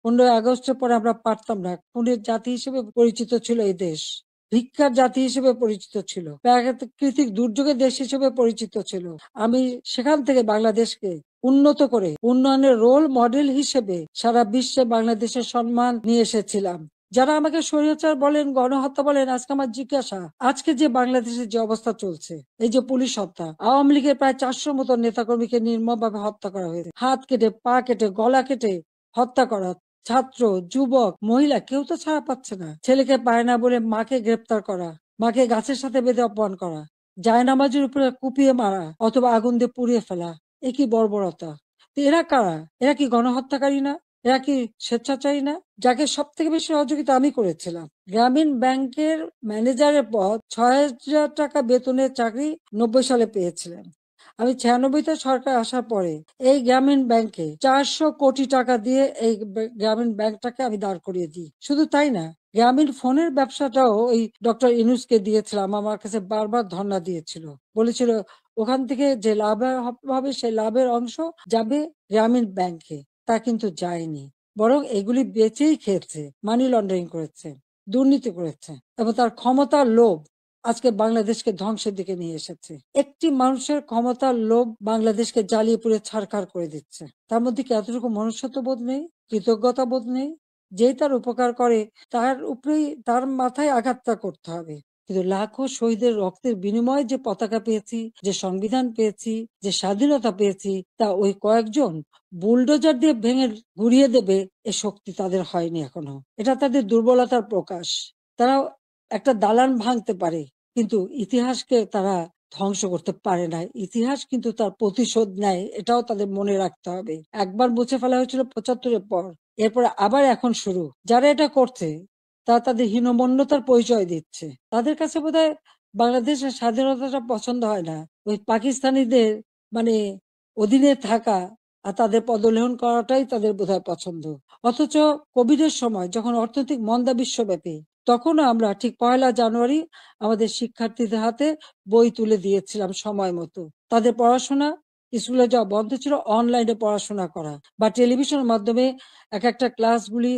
15 আগস্টের পরে আমরা পারতাম না। খুনের জাতি হিসেবে পরিচিত ছিল এই দেশ। ভিক্ষার জাতি হিসেবে পরিচিত ছিল। প্রাকৃতিক দুর্যোগের দেশ হিসেবে পরিচিত ছিল। আমি সেখান থেকে বাংলাদেশকে উন্নত করে উন্নয়নের রোল মডেল হিসেবে সারা বিশ্বে বাংলাদেশের সম্মান নিয়ে এসেছিলাম। যারা আমাকে স্বৈরাচার বলেন, গণহত্যা বলেন, আজকে আমার জিজ্ঞাসা, আজকে যে বাংলাদেশের যে অবস্থা চলছে, এই যে পুলিশ হত্যা, আওয়ামী লীগের প্রায় 400 মতো নেতাকর্মীকে নির্মমভাবে হত্যা করা হয়েছে, হাত কেটে, পা কেটে, গলা কেটে হত্যা করা, ছাত্র, যুবক, মহিলা কেউ তো ছাড়া পাচ্ছে না। ছেলেকে পায় না বলে মাকে গ্রেপ্তার করা, মাকে গাছের সাথে বেঁধে অপমান করা, জায়নামাজের উপরে কুপিয়ে মারা অথবা আগুন দিয়ে পুড়িয়ে ফেলা, এ কি বর্বরতা! তো এরা কারা? এরা কি গণহত্যাকারী না? এরা কি স্বেচ্ছাচারী না? যাকে সব থেকে বেশি সহযোগিতা আমি করেছিলাম। গ্রামীণ ব্যাংকের ম্যানেজারের পদ, 6,000 টাকা বেতনের চাকরি 90 সালে পেয়েছিলেন। আমি 96-তে সরকার আসার পরে এই গ্রামীণ ব্যাংকে 400 কোটি টাকা দিয়ে এই গ্রামীণ ব্যাংকটাকে আমি দাঁড় করিয়ে দিই। শুধু তাই না, গ্রামীণ ফোনের ব্যবসাটাও ওই ডক্টর ইউনূসকে দিয়েছিলাম। আমার কাছে বারবার ধর্ণা দিয়েছিল, বলেছিল ওখান থেকে যে লাভ হবে সেই লাভের অংশ যাবে গ্রামীণ ব্যাংকে। তা কিন্তু যায়নি, বরং এগুলি বেচেই খেয়েছে, মানি লন্ডারিং করেছে, দুর্নীতি করেছে এবং তার ক্ষমতার লোভ আজকে বাংলাদেশকে ধ্বংসের দিকে নিয়ে এসেছে। একটি মানুষের ক্ষমতার লোভ বাংলাদেশকে জ্বালিয়ে পুড়ে ছারখার করে দিচ্ছে। তার মধ্যে কি এতটুকু মনুষ্যত্ব বোধ নেই? কৃতজ্ঞতা বোধ নেই? যেই তার উপকার করে তার উপরেই তার মাথায় আঘাতটা করতে হবে। কিন্তু লাখো শহীদের রক্তের বিনিময়ে যে পতাকা পেয়েছি, যে সংবিধান পেয়েছি, যে স্বাধীনতা পেয়েছি, তা ওই কয়েকজন বুলডোজার দিয়ে ভেঙে গুড়িয়ে দেবে এ শক্তি তাদের হয়নি এখনো। এটা তাদের দুর্বলতার প্রকাশ। তারা একটা দালান ভাঙতে পারে, কিন্তু ইতিহাসকে তারা ধ্বংস করতে পারে না। ইতিহাস কিন্তু তার প্রতিশোধ নেয়, এটাও তাদের মনে রাখতে হবে। একবার মুছে ফেলা হয়েছিল 75-এর পর, এরপর আবার এখন শুরু। যারা এটা করছে তারা তাদের হীনমন্যতার পরিচয় দিচ্ছে। তাদের কাছে বোধহয় বাংলাদেশের স্বাধীনতাটা পছন্দ হয় না, ওই পাকিস্তানিদের মানে অধীনে থাকা আর তাদের পদলেহন করাটাই তাদের বোধহয় পছন্দ। অথচ কোভিডের সময় যখন অর্থনৈতিক মন্দা বিশ্বব্যাপী, তখনও আমরা ঠিক 1লা জানুয়ারি আমাদের শিক্ষার্থীদের হাতে বই তুলে দিয়েছিলাম সময় মতো। তাদের পড়াশোনা, স্কুলে যাওয়া বন্ধ ছিল, অনলাইনে পড়াশোনা করা বা টেলিভিশনের মাধ্যমে এক একটা ক্লাসগুলি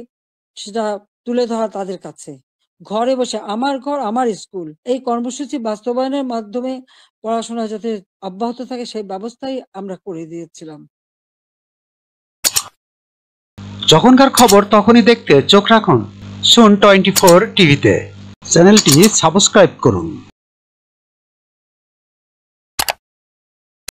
সেটা তুলে ধরা তাদের কাছে। ঘরে বসে আমার ঘর আমার স্কুল এই কর্মসূচি বাস্তবায়নের মাধ্যমে পড়াশোনা যাতে অব্যাহত থাকে সেই ব্যবস্থাই আমরা করে দিয়েছিলাম। যখনকার খবর তখনই দেখতে চোখ রাখুন সুন 24 টিভিতে। চ্যানেলটি সাবস্ক্রাইব করুন।